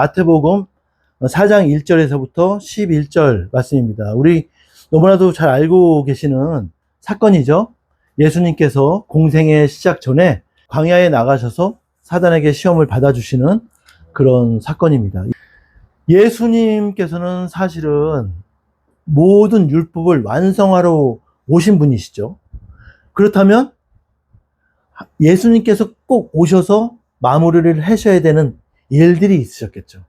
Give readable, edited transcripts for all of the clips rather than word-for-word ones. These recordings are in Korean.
마태복음 4장 1절에서부터 11절 말씀입니다. 우리 너무나도 잘 알고 계시는 사건이죠. 예수님께서 공생의 시작 전에 광야에 나가셔서 사단에게 시험을 받아주시는 그런 사건입니다. 예수님께서는 사실은 모든 율법을 완성하러 오신 분이시죠. 그렇다면 예수님께서 꼭 오셔서 마무리를 하셔야 되는 일들이 있으셨겠죠.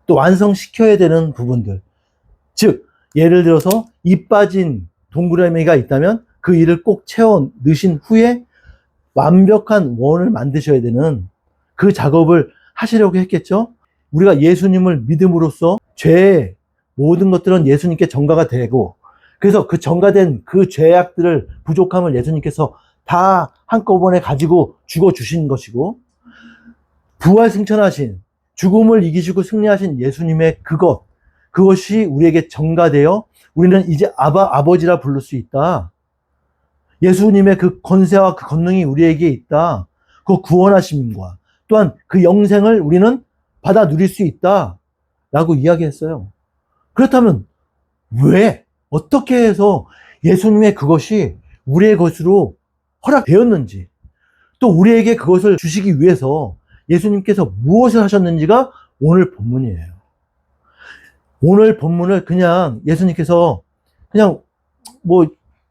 또 완성시켜야 되는 부분들. 즉, 예를 들어서 이 빠진 동그라미가 있다면 그 일을 꼭 채워 넣으신 후에 완벽한 원을 만드셔야 되는 그 작업을 하시려고 했겠죠. 우리가 예수님을 믿음으로써 죄의 모든 것들은 예수님께 전가가 되고, 그래서 그 전가된 그 죄악들을, 부족함을 예수님께서 다 한꺼번에 가지고 죽어주신 것이고, 부활승천하신, 죽음을 이기시고 승리하신 예수님의 그것이 우리에게 전가되어 우리는 이제 아버지라 부를 수 있다. 예수님의 그 권세와 그 권능이 우리에게 있다. 그 구원하심과 또한 그 영생을 우리는 받아 누릴 수 있다. 라고 이야기했어요. 그렇다면 왜, 어떻게 해서 예수님의 그것이 우리의 것으로 허락되었는지, 또 우리에게 그것을 주시기 위해서 예수님께서 무엇을 하셨는지가 오늘 본문이에요. 오늘 본문을 그냥 예수님께서 그냥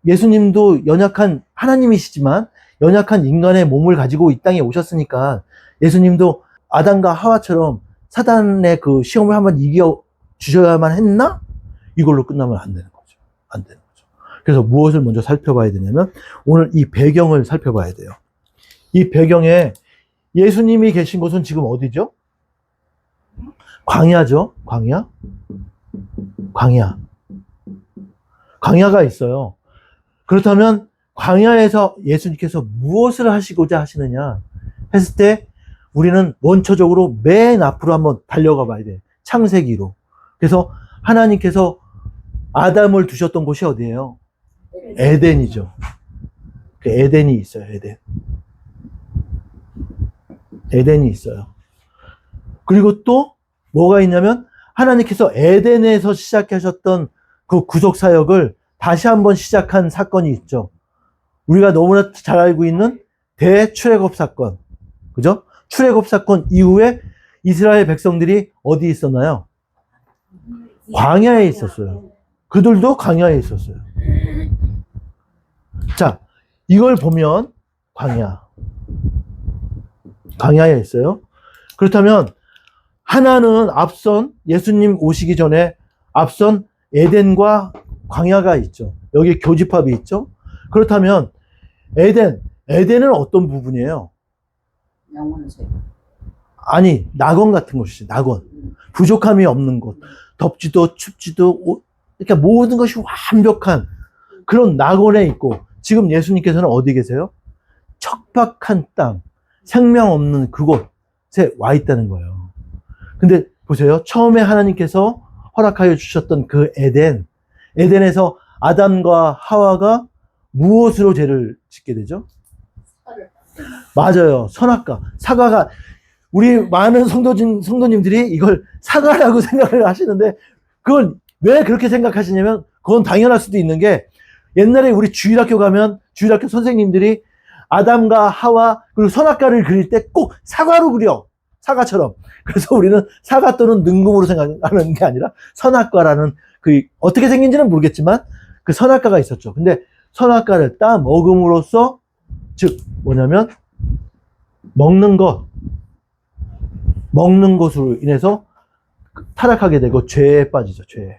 예수님도 연약한 하나님이시지만 연약한 인간의 몸을 가지고 이 땅에 오셨으니까 예수님도 아담과 하와처럼 사단의 그 시험을 한번 이겨 주셔야만 했나? 이걸로 끝나면 안 되는 거죠. 안 되는 거죠. 그래서 무엇을 먼저 살펴봐야 되냐면 오늘 이 배경을 살펴봐야 돼요. 이 배경에 예수님이 계신 곳은 지금 어디죠? 광야죠. 광야가 있어요. 그렇다면 광야에서 예수님께서 무엇을 하시고자 하시느냐 했을 때 우리는 원초적으로 맨 앞으로 한번 달려가 봐야 돼. 창세기로. 그래서 하나님께서 아담을 두셨던 곳이 어디예요? 에덴이죠. 그 에덴이 있어요. 에덴이 있어요. 그리고 또 뭐가 있냐면 하나님께서 에덴에서 시작하셨던 그 구속 사역을 다시 한번 시작한 사건이 있죠. 우리가 너무나 잘 알고 있는 대출애굽 사건. 그죠? 출애굽 사건 이후에 이스라엘 백성들이 어디 있었나요? 광야에 있었어요. 그들도 광야에 있었어요. 자, 이걸 보면 광야에 있어요. 그렇다면 하나는 앞선 예수님 오시기 전에 앞선 에덴과 광야가 있죠. 여기 교집합이 있죠. 그렇다면 에덴은 어떤 부분이에요? 아니, 낙원 같은 곳이지. 낙원. 부족함이 없는 곳. 덥지도 춥지도 그러니까 모든 것이 완벽한 그런 낙원에 있고, 지금 예수님께서는 어디 계세요? 척박한 땅, 생명 없는 그곳에 와 있다는 거예요. 근데 보세요. 처음에 하나님께서 허락하여 주셨던 그 에덴에서 아담과 하와가 무엇으로 죄를 짓게 되죠? 맞아요. 선악과. 사과가, 우리 많은 성도님들이 이걸 사과라고 생각을 하시는데, 그걸 왜 그렇게 생각하시냐면, 그건 당연할 수도 있는 게, 옛날에 우리 주일학교 가면, 주일학교 선생님들이 아담과 하와, 그리고 선악과를 그릴 때 꼭 사과로 그려. 사과처럼. 그래서 우리는 사과 또는 능금으로 생각하는 게 아니라, 선악과라는, 어떻게 생긴지는 모르겠지만, 그 선악과가 있었죠. 근데 선악과를 따 먹음으로써, 즉, 뭐냐면, 먹는 것으로 인해서 타락하게 되고 죄에 빠지죠. 죄에.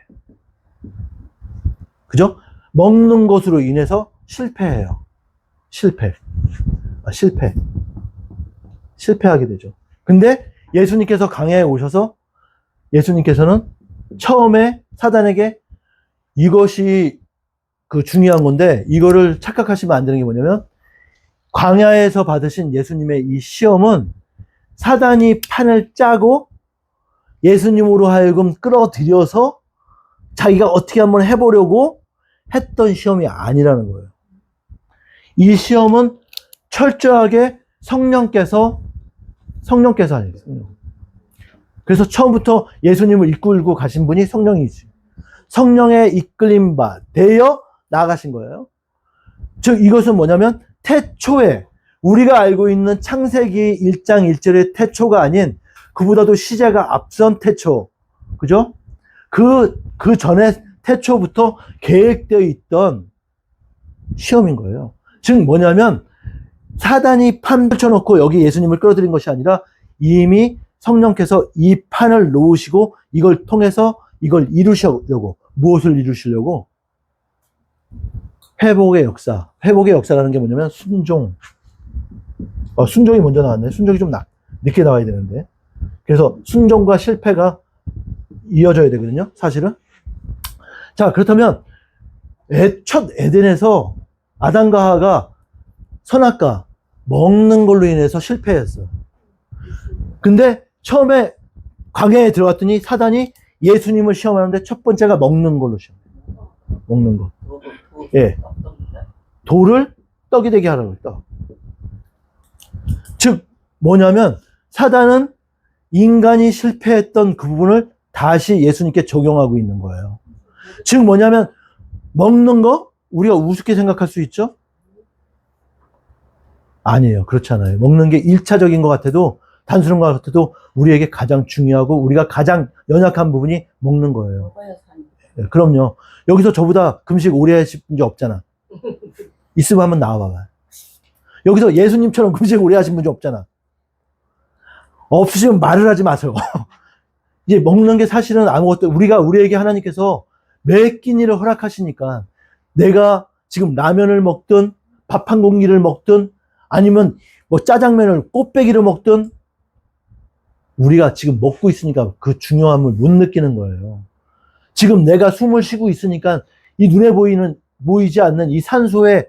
그죠? 먹는 것으로 인해서 실패해요. 실패하게 되죠. 근데 예수님께서 광야에 오셔서 예수님께서는 처음에 사단에게 이것이 그 중요한 건데, 이거를 착각하시면 안 되는 게 뭐냐면, 광야에서 받으신 예수님의 이 시험은 사단이 판을 짜고 예수님으로 하여금 끌어들여서 자기가 어떻게 한번 해보려고 했던 시험이 아니라는 거예요. 이 시험은 철저하게 성령께서 아니에요. 그래서 처음부터 예수님을 이끌고 가신 분이 성령이지. 성령의 이끌림 바 되어 나아가신 거예요. 즉 이것은 뭐냐면 태초에 우리가 알고 있는 창세기 1장 1절의 태초가 아닌 그보다도 시제가 앞선 태초. 그죠? 그 전에 태초부터 계획되어 있던 시험인 거예요. 즉 뭐냐면 사단이 판 펼쳐놓고 여기 예수님을 끌어들인 것이 아니라 이미 성령께서 이 판을 놓으시고 이걸 통해서 이걸 이루시려고, 무엇을 이루시려고? 회복의 역사. 회복의 역사라는 게 뭐냐면 순종. 순종이 먼저 나왔네. 순종이 좀 늦게 나와야 되는데. 그래서 순종과 실패가 이어져야 되거든요, 사실은. 자, 그렇다면 첫 에덴에서 아담과 하와가 선악과 먹는 걸로 인해서 실패했어. 근데 처음에 광야에 들어갔더니 사단이 예수님을 시험하는데 첫 번째가 먹는 걸로 시험해. 먹는 거. 예. 돌을 떡이 되게 하라고 했다. 즉 뭐냐면 사단은 인간이 실패했던 그 부분을 다시 예수님께 적용하고 있는 거예요. 즉 뭐냐면 먹는 거 우리가 우습게 생각할 수 있죠? 아니에요. 그렇지 않아요. 먹는 게 1차적인 것 같아도 단순한 것 같아도 우리에게 가장 중요하고 우리가 가장 연약한 부분이 먹는 거예요. 네, 그럼요. 여기서 저보다 금식 오래 하신 분 없잖아. 있으면 한번 나와봐봐. 여기서 예수님처럼 금식 오래 하신 분이 없잖아. 없으시면 말을 하지 마세요. 이제 먹는 게 사실은 아무것도 우리에게 하나님께서 매 끼니를 허락하시니까 내가 지금 라면을 먹든 밥 한 공기를 먹든 아니면 뭐 짜장면을 꽃배기를 먹든 우리가 지금 먹고 있으니까 그 중요함을 못 느끼는 거예요. 지금 내가 숨을 쉬고 있으니까 이 눈에 보이지 않는 이 산소의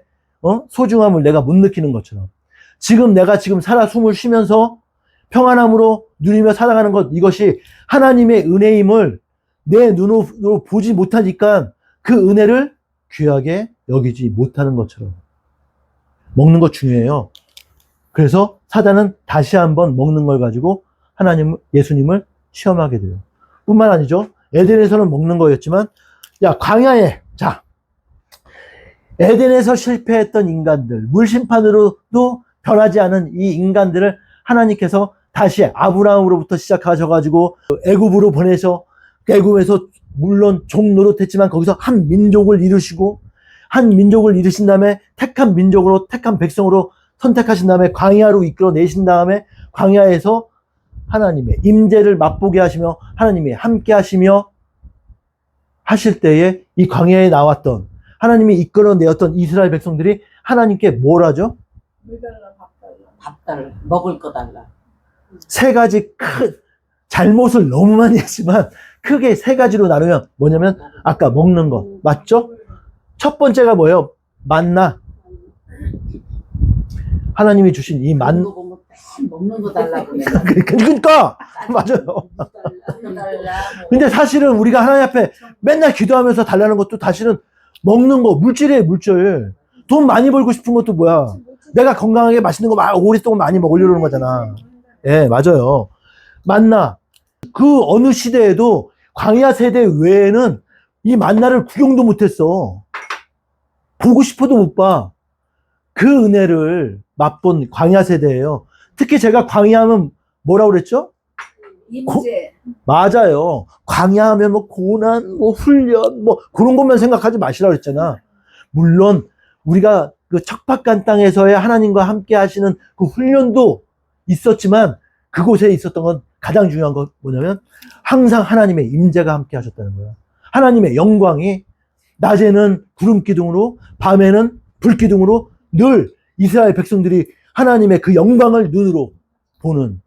소중함을 내가 못 느끼는 것처럼 지금 내가 살아 숨을 쉬면서 평안함으로 누리며 살아가는 것, 이것이 하나님의 은혜임을 내 눈으로 보지 못하니까 그 은혜를 귀하게 여기지 못하는 것처럼. 먹는 거 중요해요. 그래서 사단은 다시 한번 먹는 걸 가지고 예수님을 시험하게 돼요. 뿐만 아니죠. 에덴에서는 먹는 거였지만, 광야에, 에덴에서 실패했던 인간들, 물심판으로도 변하지 않은 이 인간들을 하나님께서 다시 아브라함으로부터 시작하셔가지고 애굽으로 보내서 애굽에서 물론 종 노릇했지만 거기서 한 민족을 이루시고 한 민족을 이루신 다음에 택한 민족으로 택한 백성으로 선택하신 다음에 광야로 이끌어내신 다음에 광야에서 하나님의 임재를 맛보게 하시며 하나님이 함께 하시며 하실 때에 이 광야에 나왔던 하나님이 이끌어내었던 이스라엘 백성들이 하나님께 뭘 하죠? 물 달라, 밥 달라, 먹을 거 달라. 세 가지 잘못을 너무 많이 했지만 크게 세 가지로 나누면 뭐냐면 아까 먹는 거 맞죠? 첫 번째가 뭐예요? 만나. 하나님이 주신 이 먹는 거 달라 그래. 그러니까 맞아요. 근데 사실은 우리가 하나님 앞에 맨날 기도하면서 달라는 것도 사실은 먹는 거 물질이에요. 물질. 돈 많이 벌고 싶은 것도 뭐야? 내가 건강하게 맛있는 거 오랫동안 많이 먹으려는 거잖아. 예, 맞아요. 만나. 그 어느 시대에도 광야 세대 외에는 이 만나를 구경도 못했어. 보고 싶어도 못 봐. 그 은혜를 맛본 광야 세대예요. 특히 제가 광야하면 뭐라고 그랬죠? 임재. 맞아요. 광야하면 뭐 고난, 뭐 훈련, 뭐 그런 것만 생각하지 마시라고 그랬잖아. 물론 우리가 그 척박한 땅에서의 하나님과 함께 하시는 그 훈련도 있었지만 그곳에 있었던 건 가장 중요한 건 뭐냐면 항상 하나님의 임재가 함께 하셨다는 거예요. 하나님의 영광이 낮에는 구름 기둥으로 밤에는 불 기둥으로 늘 이스라엘 백성들이 하나님의 그 영광을 눈으로 보는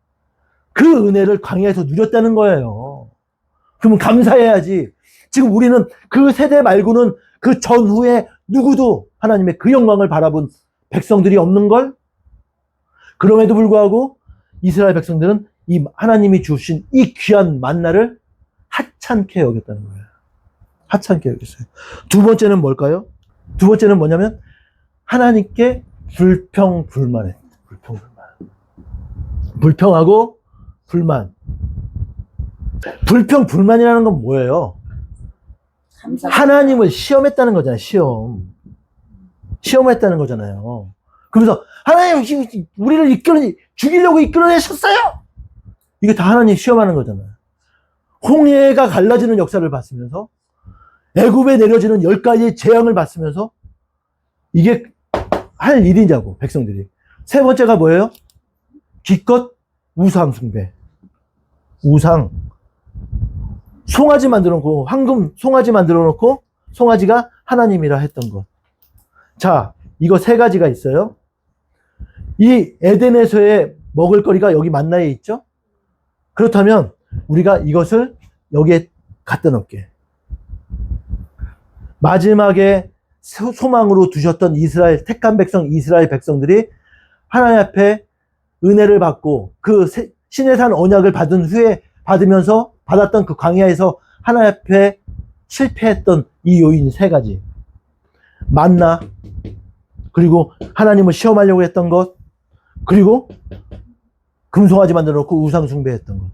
그 은혜를 광야에서 누렸다는 거예요. 그러면 감사해야지. 지금 우리는 그 세대 말고는 그 전후에 누구도 하나님의 그 영광을 바라본 백성들이 없는 걸? 그럼에도 불구하고 이스라엘 백성들은 이 하나님이 주신 이 귀한 만나를 하찮게 여겼다는 거예요. 하찮게 여겼어요. 두 번째는 뭘까요? 두 번째는 뭐냐면 하나님께 불평불만해. 불평하고 불만. 불평, 불만이라는 건 뭐예요? 하나님을 시험했다는 거잖아요, 시험을 했다는 거잖아요. 그러면서, 하나님, 우리를 죽이려고 이끌어내셨어요! 이게 다 하나님 시험하는 거잖아요. 홍해가 갈라지는 역사를 봤으면서, 애굽에 내려지는 10가지의 재앙을 봤으면서, 이게 할 일이냐고, 백성들이. 세 번째가 뭐예요? 기껏 우상 숭배. 우상. 송아지 만들어 놓고, 황금 송아지 만들어 놓고, 송아지가 하나님이라 했던 것. 자, 이거 세 가지가 있어요. 이 에덴에서의 먹을거리가 여기 만나에 있죠? 그렇다면, 우리가 이것을 여기에 갖다 놓을게. 마지막에 소망으로 두셨던 이스라엘, 택한 백성, 이스라엘 백성들이 하나님 앞에 은혜를 받고 그 시내산 언약을 받은 후에 받았던 그 광야에서 하나님 앞에 실패했던 이 요인 세 가지. 만나, 그리고 하나님을 시험하려고 했던 것, 그리고 금송아지 만들어 놓고 우상 숭배했던 것.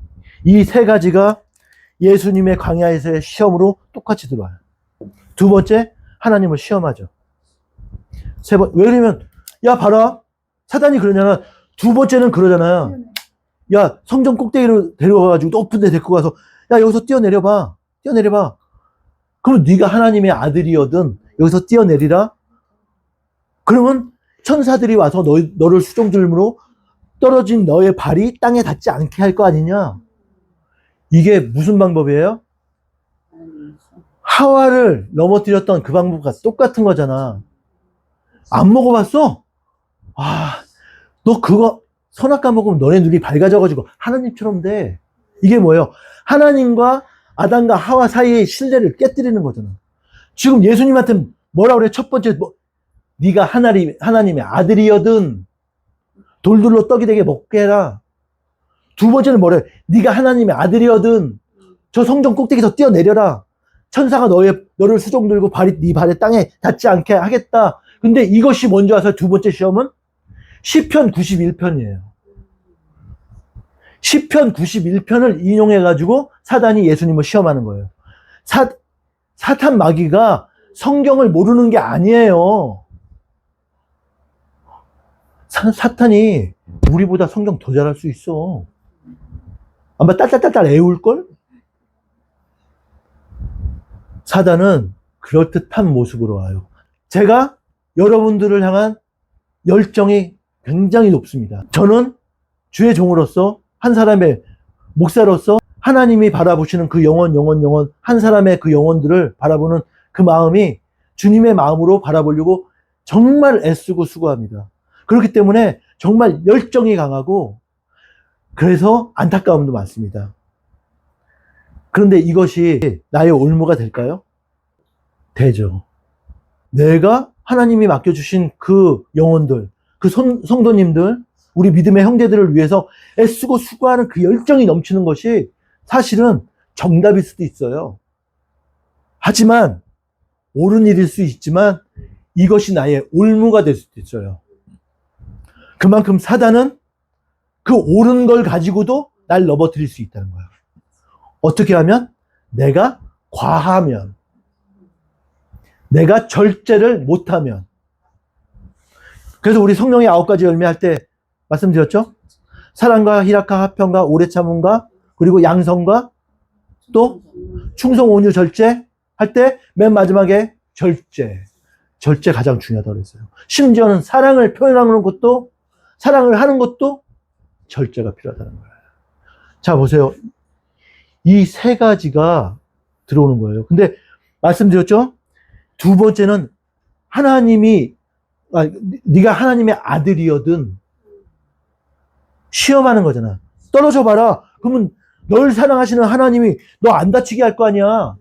이 세 가지가 예수님의 광야에서의 시험으로 똑같이 들어와요. 두 번째, 하나님을 시험하죠. 왜 그러면, 야, 봐라. 사단이 그러냐면, 두 번째는 그러잖아요. 야, 성전 꼭대기로 데려가가지고 높은 데 데리고 가서, 야, 여기서 뛰어내려봐. 그럼 네가 하나님의 아들이거든. 여기서 뛰어내리라. 그러면 천사들이 와서 너를 수종들므로 떨어진 너의 발이 땅에 닿지 않게 할 거 아니냐? 이게 무슨 방법이에요? 하와를 넘어뜨렸던 그 방법과 똑같은 거잖아. 안 먹어봤어? 아, 너 그거 선악과 먹으면 너네 눈이 밝아져가지고 하나님처럼 돼. 이게 뭐예요? 하나님과 아담과 하와 사이의 신뢰를 깨뜨리는 거잖아. 지금 예수님한테 뭐라 그래? 첫 번째, 네가 하나님의 아들이거든. 돌들로 떡이 되게 먹게 해라. 두 번째는 뭐래? 네가 하나님의 아들이거든. 저 성전 꼭대기에서 뛰어내려라. 천사가 너를 수종 들고 네 발에 땅에 닿지 않게 하겠다. 근데 이것이 먼저 와서 두 번째 시험은 시편 91편이에요. 시편 91편을 인용해가지고 사단이 예수님을 시험하는 거예요. 사탄 마귀가 성경을 모르는 게 아니에요. 사탄이 우리보다 성경 더 잘할 수 있어. 아마 딸딸딸딸 애울걸? 사단은 그럴듯한 모습으로 와요. 제가 여러분들을 향한 열정이 굉장히 높습니다. 저는 주의 종으로서 한 사람의 목사로서 하나님이 바라보시는 그 영혼 한 사람의 그 영혼들을 바라보는 그 마음이 주님의 마음으로 바라보려고 정말 애쓰고 수고합니다. 그렇기 때문에 정말 열정이 강하고 그래서 안타까움도 많습니다. 그런데 이것이 나의 올무가 될까요? 되죠. 내가 하나님이 맡겨주신 그 영혼들, 그 성도님들, 우리 믿음의 형제들을 위해서 애쓰고 수고하는 그 열정이 넘치는 것이 사실은 정답일 수도 있어요. 하지만 옳은 일일 수 있지만 이것이 나의 올무가 될 수도 있어요. 그만큼 사단은 그 옳은 걸 가지고도 날 넘어뜨릴 수 있다는 거예요. 어떻게 하면? 내가 과하면, 내가 절제를 못하면. 그래서 우리 성령의 9가지 열매 할 때 말씀드렸죠? 사랑과 희락과 화평과 오래 참음과 그리고 양성과 또 충성 온유 절제 할 때 맨 마지막에 절제 가장 중요하다고 그랬어요. 심지어는 사랑을 표현하는 것도 사랑을 하는 것도 절제가 필요하다는 거예요. 자 보세요. 이 세 가지가 들어오는 거예요. 근데 말씀드렸죠? 두 번째는 네가 하나님의 아들이거든. 시험하는 거잖아. 떨어져 봐라. 그러면 널 사랑하시는 하나님이 너 안 다치게 할 거 아니야.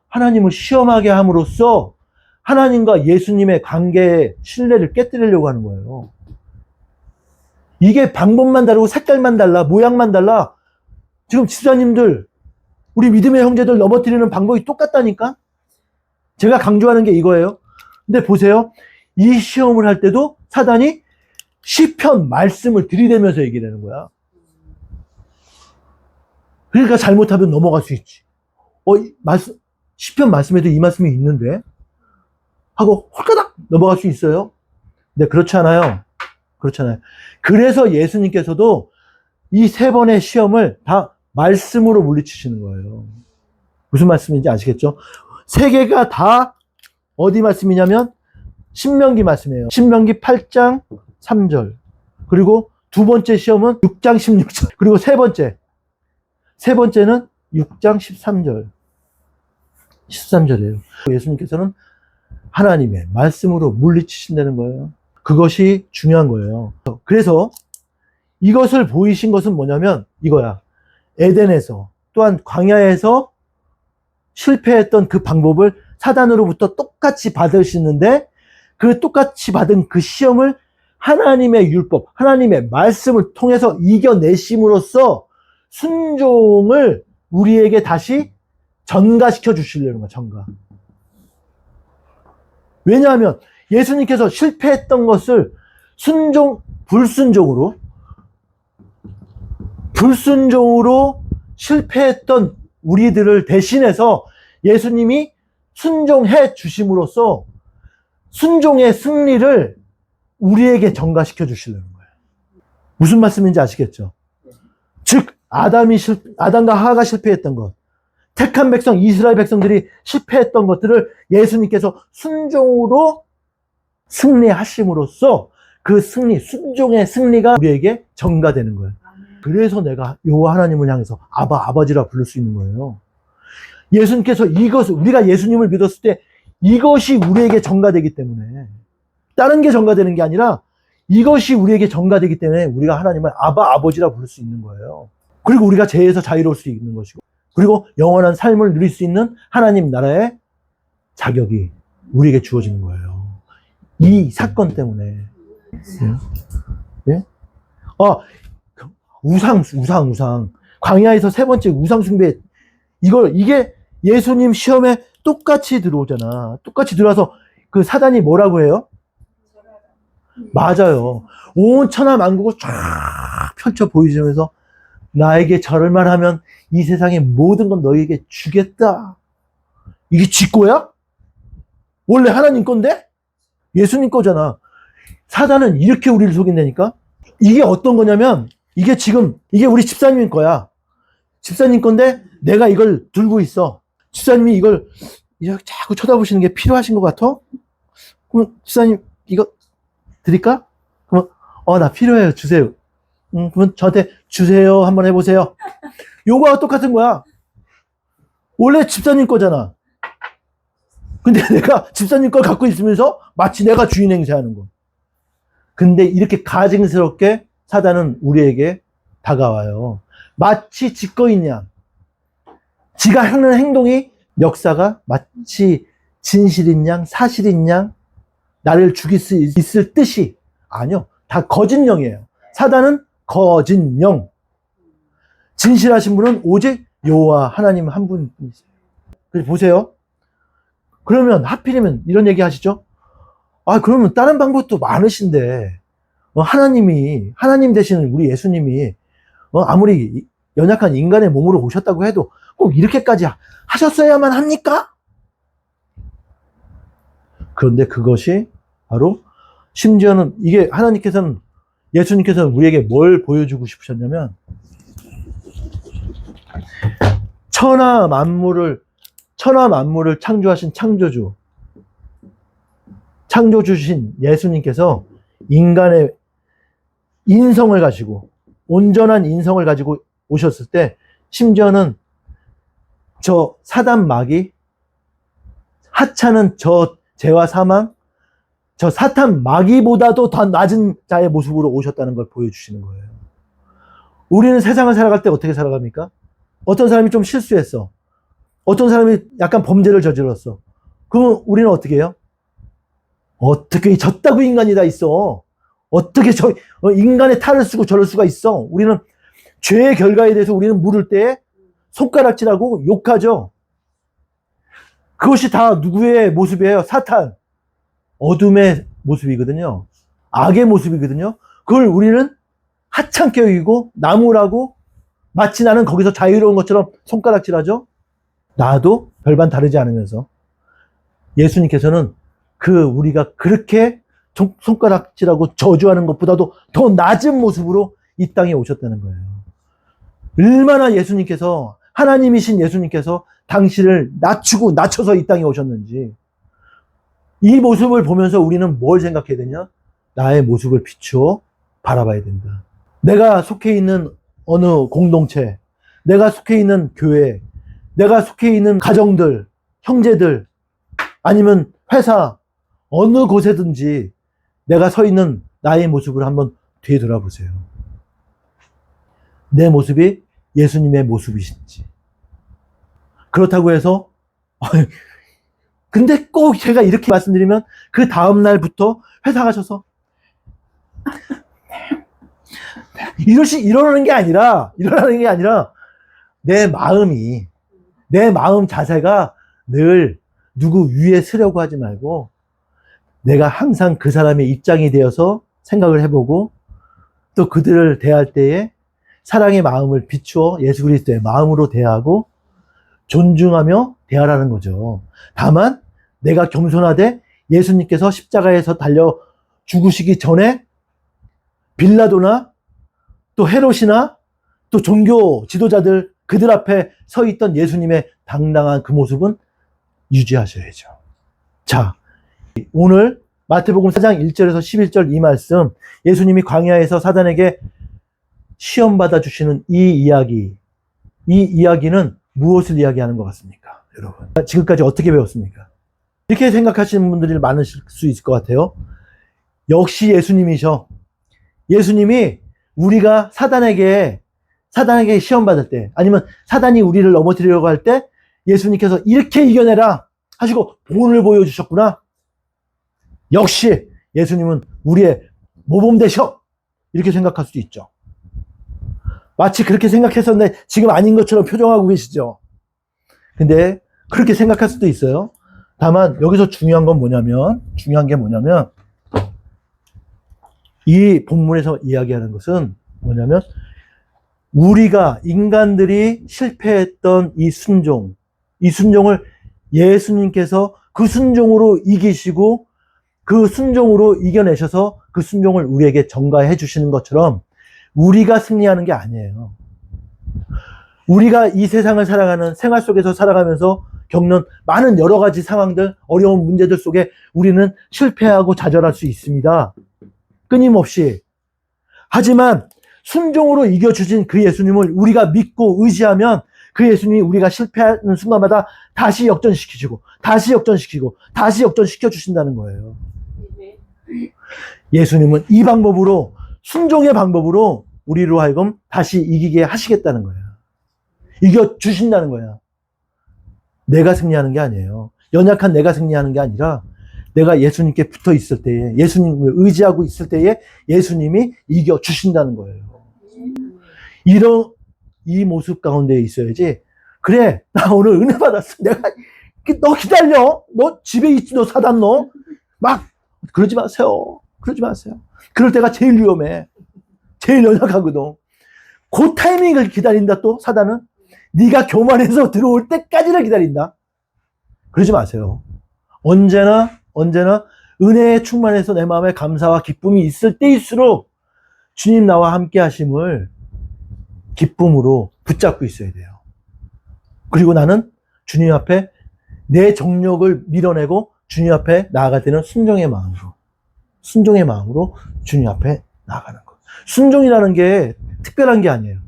하나님을 시험하게 함으로써 하나님과 예수님의 관계의 신뢰를 깨뜨리려고 하는 거예요. 이게 방법만 다르고 색깔만 달라, 모양만 달라. 지금 지사님들, 우리 믿음의 형제들 넘어뜨리는 방법이 똑같다니까? 제가 강조하는 게 이거예요. 근데 보세요. 이 시험을 할 때도 사단이 시편 말씀을 들이대면서 얘기를 하는 거야. 그러니까 잘못하면 넘어갈 수 있지. 시편 말씀에도 이 말씀이 있는데 하고 홀까닥 넘어갈 수 있어요. 근데 그렇지 않아요. 그렇지 않아요. 그래서 예수님께서도 이 세 번의 시험을 다 말씀으로 물리치시는 거예요. 무슨 말씀인지 아시겠죠? 세 개가 다 어디 말씀이냐면 신명기 말씀이에요. 신명기 8장 3절. 그리고 두 번째 시험은 6장 16절. 그리고 세 번째는 6장 13절. 13절이에요. 예수님께서는 하나님의 말씀으로 물리치신다는 거예요. 그것이 중요한 거예요. 그래서 이것을 보이신 것은 뭐냐면 이거야. 에덴에서 또한 광야에서 실패했던 그 방법을 사단으로부터 똑같이 받으시는데 그 똑같이 받은 그 시험을 하나님의 율법, 하나님의 말씀을 통해서 이겨내심으로써 순종을 우리에게 다시 전가시켜 주시려는 거야, 전가. 왜냐하면 예수님께서 실패했던 것을 불순종으로 실패했던 우리들을 대신해서 예수님이 순종해 주심으로써 순종의 승리를 우리에게 전가시켜 주시려는 거예요. 무슨 말씀인지 아시겠죠? 즉, 아담과 하와가 실패했던 것, 택한 백성, 이스라엘 백성들이 실패했던 것들을 예수님께서 순종으로 승리하심으로써 그 순종의 승리가 우리에게 전가되는 거예요. 그래서 내가 여호와 하나님을 향해서 아버지라 부를 수 있는 거예요. 예수님께서 우리가 예수님을 믿었을 때 이것이 우리에게 전가되기 때문에, 다른 게 전가되는 게 아니라 이것이 우리에게 전가되기 때문에 우리가 하나님을 아버지라 부를 수 있는 거예요. 그리고 우리가 죄에서 자유로울 수 있는 것이고, 그리고 영원한 삶을 누릴 수 있는 하나님 나라의 자격이 우리에게 주어지는 거예요. 이 사건 때문에. 예? 우상. 광야에서 세 번째 우상 숭배. 이게 예수님 시험에 똑같이 들어오잖아. 똑같이 들어와서 그 사단이 뭐라고 해요? 맞아요. 온 천하 만국을 쫙 펼쳐 보이시면서 나에게 절만 하면 이 세상의 모든 건 너에게 주겠다. 이게 지 거야? 원래 하나님 건데? 예수님 거잖아. 사단은 이렇게 우리를 속인다니까? 이게 어떤 거냐면, 이게 우리 집사님 거야. 집사님 건데, 내가 이걸 들고 있어. 집사님이 이걸 이렇게 자꾸 쳐다보시는 게 필요하신 것 같아? 그럼 집사님, 이거 드릴까? 그럼, 나 필요해요. 주세요. 그러면 저한테 주세요. 한번 해보세요. 요거와 똑같은 거야. 원래 집사님 거잖아. 근데 내가 집사님 걸 갖고 있으면서 마치 내가 주인 행세하는 거. 근데 이렇게 가증스럽게 사단은 우리에게 다가와요. 마치 지꺼인 양. 지가 하는 행동이, 역사가 마치 진실인 양, 사실인 양, 나를 죽일 수 있을 듯이. 아니요. 다 거짓 영이에요. 사단은 거짓 영. 진실하신 분은 오직 여호와 하나님 한 분이세요. 그래서 보세요. 그러면 하필이면 이런 얘기 하시죠? 그러면 다른 방법도 많으신데, 하나님 되시는 우리 예수님이, 아무리 연약한 인간의 몸으로 오셨다고 해도 꼭 이렇게까지 하셨어야만 합니까? 그런데 그것이 바로, 심지어는 이게 예수님께서는 우리에게 뭘 보여주고 싶으셨냐면, 천하 만물을 창조하신 창조주신 예수님께서 인간의 인성을 가지고, 온전한 인성을 가지고 오셨을 때, 심지어는 저 사단 마귀, 하찮은 저 죄와 사망, 저 사탄 마귀보다도 더 낮은 자의 모습으로 오셨다는 걸 보여주시는 거예요. 우리는 세상을 살아갈 때 어떻게 살아갑니까? 어떤 사람이 좀 실수했어. 어떤 사람이 약간 범죄를 저질렀어. 그러면 우리는 어떻게 해요? 어떻게 저따구 인간이 다 있어. 어떻게 인간의 탈을 쓰고 저럴 수가 있어. 우리는 죄의 결과에 대해서 우리는 물을 때 손가락질하고 욕하죠. 그것이 다 누구의 모습이에요? 사탄. 어둠의 모습이거든요. 악의 모습이거든요. 그걸 우리는 하찮게 여기고 나무라고 마치 나는 거기서 자유로운 것처럼 손가락질하죠? 나도 별반 다르지 않으면서 예수님께서는 우리가 그렇게 손가락질하고 저주하는 것보다도 더 낮은 모습으로 이 땅에 오셨다는 거예요. 얼마나 예수님께서, 하나님이신 예수님께서 당신을 낮춰서 이 땅에 오셨는지, 이 모습을 보면서 우리는 뭘 생각해야 되냐? 나의 모습을 비추어 바라봐야 된다. 내가 속해 있는 어느 공동체, 내가 속해 있는 교회, 내가 속해 있는 가정들, 형제들, 아니면 회사, 어느 곳에든지 내가 서 있는 나의 모습을 한번 되돌아보세요. 내 모습이 예수님의 모습이신지. 그렇다고 해서 근데 꼭 제가 이렇게 말씀드리면 그 다음 날부터 회사 가셔서 일어나는 게 아니라 내 마음 자세가 늘 누구 위에 서려고 하지 말고 내가 항상 그 사람의 입장이 되어서 생각을 해보고 또 그들을 대할 때에 사랑의 마음을 비추어 예수 그리스도의 마음으로 대하고 존중하며 대하라는 거죠. 다만 내가 겸손하되 예수님께서 십자가에서 달려 죽으시기 전에 빌라도나 또 헤롯이나 또 종교 지도자들 그들 앞에 서 있던 예수님의 당당한 그 모습은 유지하셔야죠. 자, 오늘 마태복음 4장 1절에서 11절 이 말씀, 예수님이 광야에서 사단에게 시험 받아주시는 이 이야기는 무엇을 이야기하는 것 같습니까? 여러분, 지금까지 어떻게 배웠습니까? 이렇게 생각하시는 분들이 많으실 수 있을 것 같아요. 역시 예수님이셔. 예수님이 우리가 사단에게 시험 받을 때, 아니면 사단이 우리를 넘어뜨리려고 할 때 예수님께서 이렇게 이겨내라 하시고 본을 보여주셨구나. 역시 예수님은 우리의 모범 되셔. 이렇게 생각할 수도 있죠. 마치 그렇게 생각했었는데 지금 아닌 것처럼 표정하고 계시죠. 근데 그렇게 생각할 수도 있어요. 다만 여기서 중요한 게 뭐냐면 이 본문에서 이야기하는 것은 뭐냐면 우리가 인간들이 실패했던 이 순종을 예수님께서 그 순종으로 이기시고 그 순종으로 이겨내셔서 그 순종을 우리에게 전가해 주시는 것처럼 우리가 승리하는 게 아니에요. 우리가 이 세상을 살아가는 생활 속에서 살아가면서 겪는 많은 여러 가지 상황들, 어려운 문제들 속에 우리는 실패하고 좌절할 수 있습니다. 끊임없이. 하지만 순종으로 이겨주신 그 예수님을 우리가 믿고 의지하면 그 예수님이 우리가 실패하는 순간마다 다시 역전시키시고 다시 역전시켜주신다는 거예요. 예수님은 이 방법으로, 순종의 방법으로 우리로 하여금 다시 이기게 하시겠다는 거예요. 이겨주신다는 거예요. 내가 승리하는 게 아니에요. 연약한 내가 승리하는 게 아니라 내가 예수님께 붙어 있을 때에, 예수님을 의지하고 있을 때에 예수님이 이겨주신다는 거예요. 이 모습 가운데 있어야지. 그래, 나 오늘 은혜 받았어. 너 기다려. 너 집에 있지, 너 사단 너. 그러지 마세요. 그럴 때가 제일 위험해. 제일 연약하거든. 그 타이밍을 기다린다 또 사단은. 네가 교만해서 들어올 때까지를 기다린다. 그러지 마세요. 언제나 은혜에 충만해서 내 마음에 감사와 기쁨이 있을 때일수록 주님 나와 함께 하심을 기쁨으로 붙잡고 있어야 돼요. 그리고 나는 주님 앞에 내 정욕을 밀어내고 주님 앞에 나아갈 때는 순종의 마음으로 주님 앞에 나아가는 것. 순종이라는 게 특별한 게 아니에요.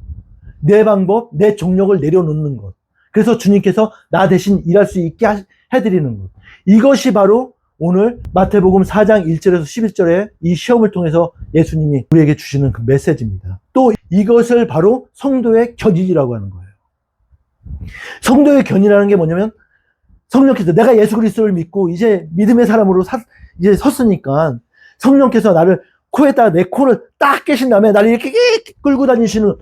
내 방법, 내 정욕을 내려놓는 것. 그래서 주님께서 나 대신 일할 수 있게 해드리는 것. 이것이 바로 오늘 마태복음 4장 1절에서 11절에 이 시험을 통해서 예수님이 우리에게 주시는 그 메시지입니다. 또 이것을 바로 성도의 견인이라고 하는 거예요. 성도의 견인이라는 게 뭐냐면 성령께서 내가 예수 그리스도를 믿고 이제 믿음의 사람으로 이제 섰으니까 성령께서 나를 코에다가 내 코를 딱 깨신 다음에 나를 이렇게 끌고 다니시는,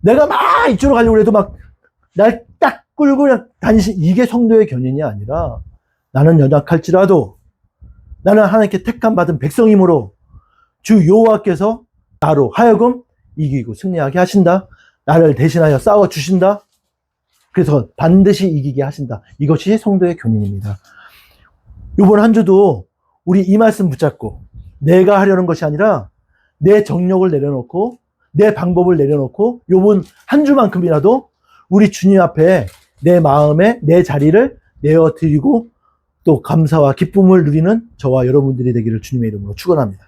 내가 막 이쪽으로 가려고 해도 막 날 딱 끌고 그냥 다니시는, 이게 성도의 견인이 아니라 나는 연약할지라도 나는 하나님께 택함 받은 백성이므로 주 여호와께서 나로 하여금 이기고 승리하게 하신다. 나를 대신하여 싸워 주신다. 그래서 반드시 이기게 하신다. 이것이 성도의 교훈입니다. 이번 한 주도 우리 이 말씀 붙잡고 내가 하려는 것이 아니라 내 정력을 내려놓고 내 방법을 내려놓고 요번 한 주만큼이라도 우리 주님 앞에 내 마음에 내 자리를 내어드리고 또 감사와 기쁨을 누리는 저와 여러분들이 되기를 주님의 이름으로 축원합니다.